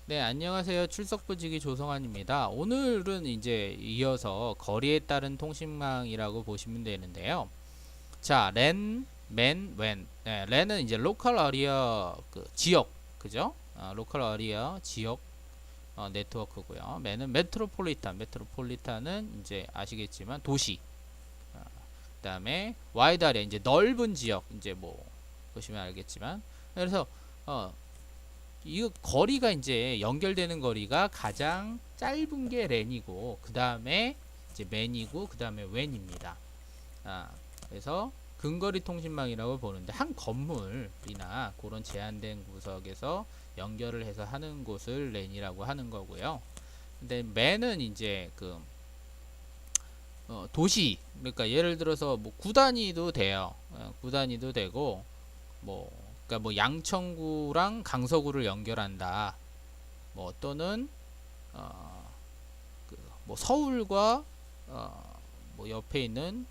네, 안녕하세요. 출석부지기 조성환입니다. 오늘은 이제 이어서 거리에 따른 통신망이라고 보시면 되는데요. 자, 랜, 맨, 웬. 네, 랜은 이제 로컬 어리어 그 지역, 그죠? 로컬 어리어 지역 네트워크고요. 맨은 메트로폴리탄. 메트로폴리탄은 이제 아시겠지만 도시. 그다음에 와이드 아리아 이제 넓은 지역. 이제 뭐 보시면 알겠지만. 그래서 어, 이 거리가 이제 연결되는 거리가 가장 짧은 게 랜이고 그 다음에 이제 맨이고 그 다음에 웬입니다. 그래서 근거리 통신망이라고 보는데 한 건물이나 그런 제한된 구석에서 연결을 해서 하는 곳을 랜이라고 하는 거고요. 근데 맨은 이제 그 도시, 그러니까 예를 들어서 뭐 구단위도 돼요. 구단위도 되고 뭐 그러니까 뭐 양천구랑 강서구를 연결한다. 뭐 또는 어, 뭐 서울과 뭐 옆에 있는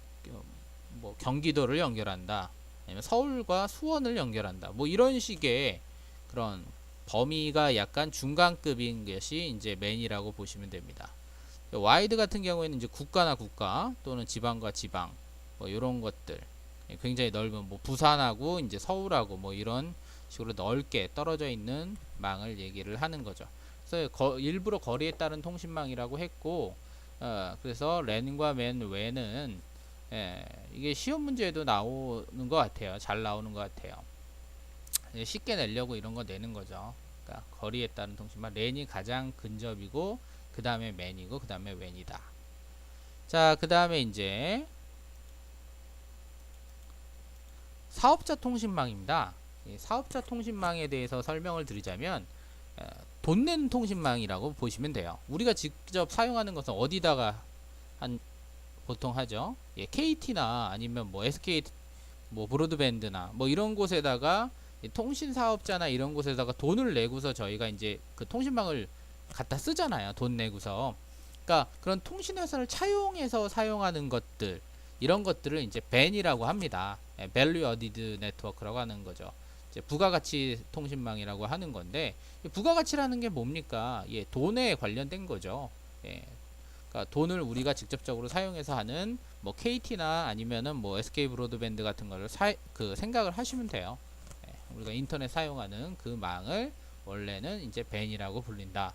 뭐 경기도를 연결한다. 아니면 서울과 수원을 연결한다. 뭐 이런 식의 그런 범위가 약간 중간급인 것이 이제 맨이라고 보시면 됩니다. 와이드 같은 경우에는 이제 국가나 국가 또는 지방과 지방 뭐 이런 것들 굉장히 넓은 뭐 부산하고 이제 서울하고 뭐 이런 식으로 넓게 떨어져 있는 망을 얘기를 하는 거죠. 그래서 일부러 거리에 따른 통신망이라고 했고 그래서 랜과 맨 외는 이게 시험 문제에도 나오는 것 같아요. 잘 나오는 것 같아요. 쉽게 내려고 이런 거 내는 거죠. 그러니까 거리에 따른 통신망 랜이 가장 근접이고 그 다음에 맨이고 그 다음에 웬이다. 자, 그 다음에 이제 사업자 통신망입니다. 사업자 통신망에 대해서 설명을 드리자면 돈 내는 통신망이라고 보시면 돼요. 우리가 직접 사용하는 것은 어디다가 보통 하죠. KT나 아니면 뭐 SK 뭐 브로드밴드나 뭐 이런 곳에다가 통신 사업자나 이런 곳에다가 돈을 내고서 저희가 이제 그 통신망을 갖다 쓰잖아요. 돈 내고서. 그러니까 그런 통신 회사를 차용해서 사용하는 것들 이런 것들을 이제 벤이라고 합니다. Value Added Network라고 하는 거죠. 이제 부가가치 통신망이라고 하는 건데 부가가치라는 게 뭡니까? 돈에 관련된 거죠. 그러니까 돈을 우리가 직접적으로 사용해서 하는 뭐 KT나 아니면은 뭐 SK 브로드밴드 같은 거를 그 생각을 하시면 돼요. 우리가 인터넷 사용하는 그 망을 원래는 이제 벤이라고 불린다.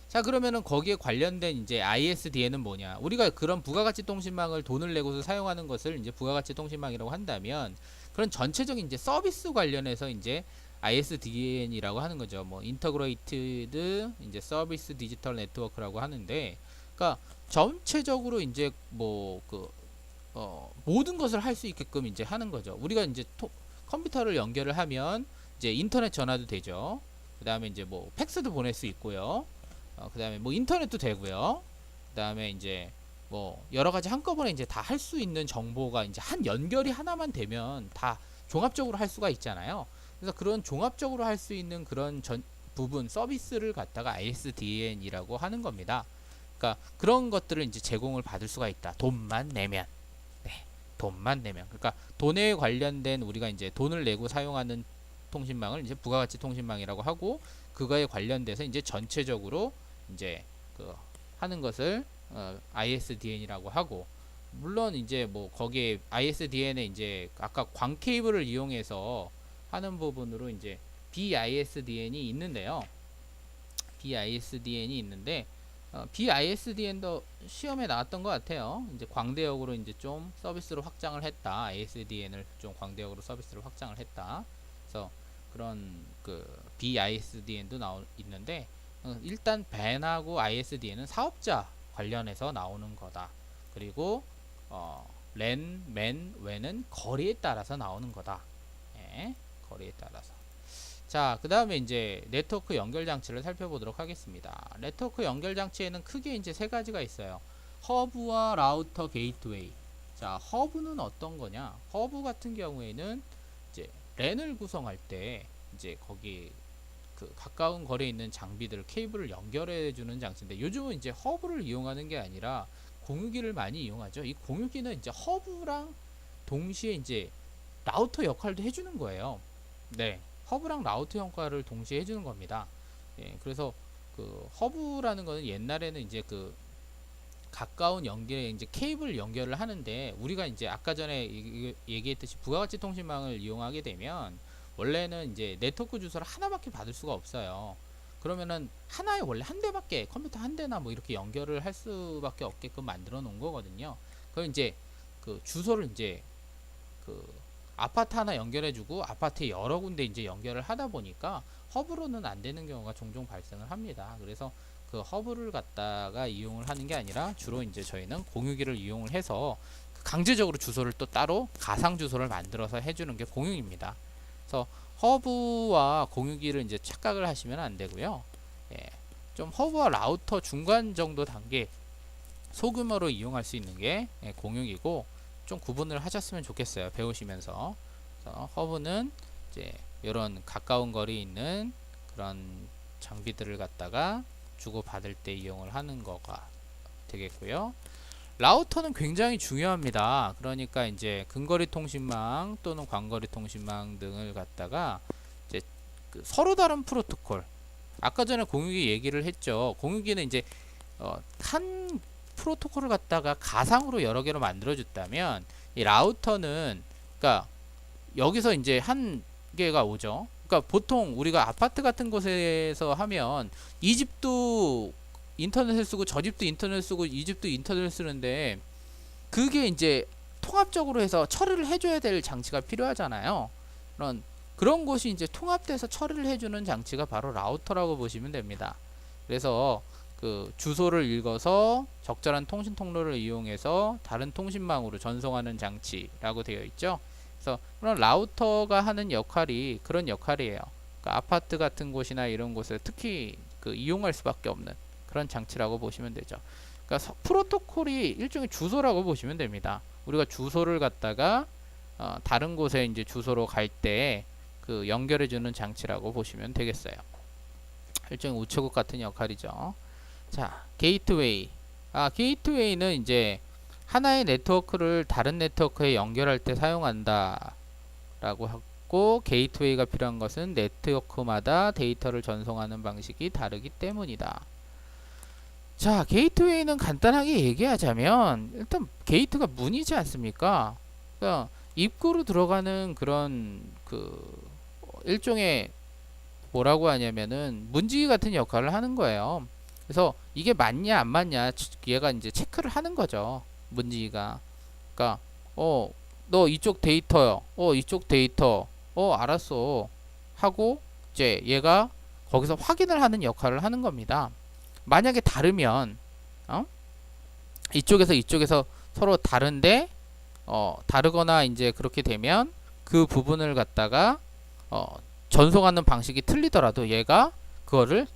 자, 그러면은 거기에 관련된 이제 ISDN은 뭐냐? 우리가 그런 부가가치 통신망을 돈을 내고서 사용하는 것을 이제 부가가치 통신망이라고 한다면 그런 전체적인 이제 서비스 관련해서 이제 ISDN이라고 하는 거죠. 뭐 인터그레이티드 이제 서비스 디지털 네트워크라고 하는데, 그러니까 전체적으로 이제 뭐 그 모든 것을 할 수 있게끔 이제 하는 거죠. 우리가 이제 컴퓨터를 연결을 하면 이제 인터넷 전화도 되죠. 그 다음에 이제 뭐 팩스도 보낼 수 있고요. 그 다음에 뭐 인터넷도 되고요. 그 다음에 이제 뭐 여러 가지 한꺼번에 이제 다 할 수 있는 정보가 이제 한 연결이 하나만 되면 다 종합적으로 할 수가 있잖아요. 그래서 그런 종합적으로 할 수 있는 그런 부분 서비스를 갖다가 ISDN이라고 하는 겁니다. 그러니까 그런 것들을 이제 제공을 받을 수가 있다. 돈만 내면. 네, 돈만 내면. 그러니까 돈에 관련된 우리가 이제 돈을 내고 사용하는 통신망을 이제 부가가치 통신망이라고 하고 그거에 관련돼서 이제 전체적으로 이제 그 하는 것을 ISDN이라고 하고 물론 이제 뭐 거기에 ISDN에 이제 아까 광 케이블을 이용해서 하는 부분으로 이제 BISDN이 있는데요. BISDN이 있는데 BISDN도 시험에 나왔던 것 같아요. 이제 광대역으로 이제 좀 서비스를 확장을 했다. ISDN을 좀 광대역으로 서비스를 확장을 했다. 그래서 그런 그 BISDN도 있는데 일단 벤하고 ISDN은 사업자 관련해서 나오는 거다. 그리고 랜, 맨, 웬은 거리에 따라서 나오는 거다. 예, 거리에 따라서. 자, 그 다음에 이제 네트워크 연결 장치를 살펴보도록 하겠습니다. 네트워크 연결 장치에는 크게 이제 세 가지가 있어요. 허브와 라우터, 게이트웨이. 자, 허브는 어떤 거냐? 허브 같은 경우에는 이제 랜을 구성할 때 이제 거기 그 가까운 거리에 있는 장비들을 케이블을 연결해 주는 장치인데 요즘은 이제 허브를 이용하는 게 아니라 공유기를 많이 이용하죠. 이 공유기는 이제 허브랑 동시에 이제 라우터 역할도 해주는 거예요. 네, 허브랑 라우터 역할을 동시에 해주는 겁니다. 예, 그래서 그 허브라는 거는 옛날에는 이제 그 가까운 연결에 이제 케이블 연결을 하는데, 우리가 이제 아까 전에 얘기했듯이 부가가치 통신망을 이용하게 되면 원래는 이제 네트워크 주소를 하나밖에 받을 수가 없어요. 그러면은 하나에 원래 한 대밖에, 컴퓨터 한 대나 뭐 이렇게 연결을 할 수밖에 없게끔 만들어 놓은 거거든요. 그럼 이제 그 주소를 이제 그 아파트 하나 연결해주고 아파트에 여러 군데 이제 연결을 하다 보니까 허브로는 안 되는 경우가 종종 발생을 합니다. 그래서 그 허브를 갖다가 이용을 하는 게 아니라 주로 이제 저희는 공유기를 이용을 해서 강제적으로 주소를 또 따로 가상 주소를 만들어서 해주는 게 공유입니다. 그래서 허브와 공유기를 이제 착각을 하시면 안 되고요. 예, 좀 허브와 라우터 중간 정도 단계 소규모로 이용할 수 있는 게 공유기고, 좀 구분을 하셨으면 좋겠어요. 배우시면서. 그래서 허브는 이제 이런 가까운 거리에 있는 그런 장비들을 갖다가 주고받을 때 이용을 하는 거가 되겠고요. 라우터는 굉장히 중요합니다. 그러니까 이제 근거리 통신망 또는 광거리 통신망 등을 갖다가 이제 그 서로 다른 프로토콜, 아까 전에 공유기 얘기를 했죠. 공유기는 이제 한 프로토콜을 갖다가 가상으로 여러 개로 만들어 줬다면, 이 라우터는 그러니까 여기서 이제 한 개가 오죠. 그러니까 보통 우리가 아파트 같은 곳에서 하면 이 집도 인터넷을 쓰고 저 집도 인터넷 쓰고 이 집도 인터넷을 쓰는데, 그게 이제 통합적으로 해서 처리를 해줘야 될 장치가 필요하잖아요. 그런 곳이 이제 통합돼서 처리를 해주는 장치가 바로 라우터라고 보시면 됩니다. 그래서 그 주소를 읽어서 적절한 통신 통로를 이용해서 다른 통신망으로 전송하는 장치라고 되어 있죠. 그래서 그런 라우터가 하는 역할이 그런 역할이에요. 그러니까 아파트 같은 곳이나 이런 곳에 특히 그 이용할 수밖에 없는 그런 장치라고 보시면 되죠. 그러니까 프로토콜이 일종의 주소라고 보시면 됩니다. 우리가 주소를 갖다가 다른 곳에 이제 주소로 갈 때 그 연결해주는 장치라고 보시면 되겠어요. 일종의 우체국 같은 역할이죠. 자, 게이트웨이. 게이트웨이는 이제 하나의 네트워크를 다른 네트워크에 연결할 때 사용한다 라고 하고, 게이트웨이가 필요한 것은 네트워크마다 데이터를 전송하는 방식이 다르기 때문이다. 자, 게이트웨이는 간단하게 얘기하자면 일단 게이트가 문이지 않습니까? 그러니까 입구로 들어가는 그런 그 일종의 뭐라고 하냐면은 문지기 같은 역할을 하는 거예요. 그래서 이게 맞냐 안 맞냐 얘가 이제 체크를 하는 거죠. 문지기가. 그러니까 너 이쪽 데이터요. 이쪽 데이터. 알았어. 하고 이제 얘가 거기서 확인을 하는 역할을 하는 겁니다. 만약에 다르면 이쪽에서 서로 다른데 다르거나 이제 그렇게 되면 그 부분을 갖다가 전송하는 방식이 틀리더라도 얘가 그거를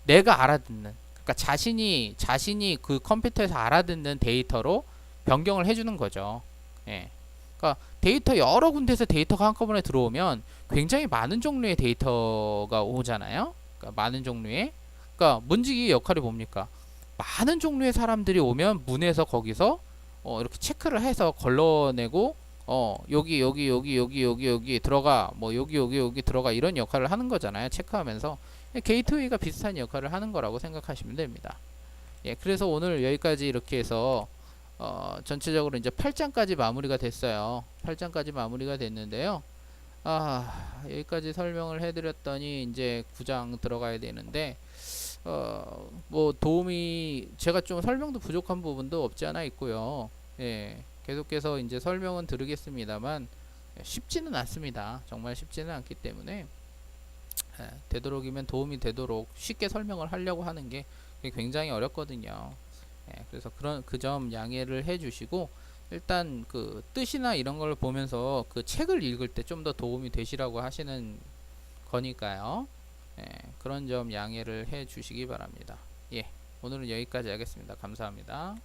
내가 알아듣는, 그러니까 자신이 그 컴퓨터에서 알아듣는 데이터로 변경을 해주는 거죠. 예. 그러니까 데이터 여러 군데에서 데이터가 한꺼번에 들어오면 굉장히 많은 종류의 데이터가 오잖아요. 그러니까 많은 종류의, 그러니까 문지기 역할이 뭡니까? 많은 종류의 사람들이 오면 문에서 거기서 이렇게 체크를 해서 걸러내고 여기 들어가, 뭐 여기 들어가, 이런 역할을 하는 거잖아요. 체크하면서. 게이트웨이가 비슷한 역할을 하는 거라고 생각하시면 됩니다. 예, 그래서 오늘 여기까지 이렇게 해서 전체적으로 이제 8장까지 마무리가 됐어요. 8장까지 마무리가 됐는데요. 여기까지 설명을 해드렸더니 이제 9장 들어가야 되는데, 뭐 도움이, 제가 좀 설명도 부족한 부분도 없지 않아 있고요. 예, 계속해서 이제 설명은 드리겠습니다만 쉽지는 않습니다. 정말 쉽지는 않기 때문에 되도록이면 도움이 되도록 쉽게 설명을 하려고 하는 게 굉장히 어렵거든요. 그래서 그 점 양해를 해주시고, 일단 그 뜻이나 이런 걸 보면서 그 책을 읽을 때 좀 더 도움이 되시라고 하시는 거니까요. 그런 점 양해를 해주시기 바랍니다. 오늘은 여기까지 하겠습니다. 감사합니다.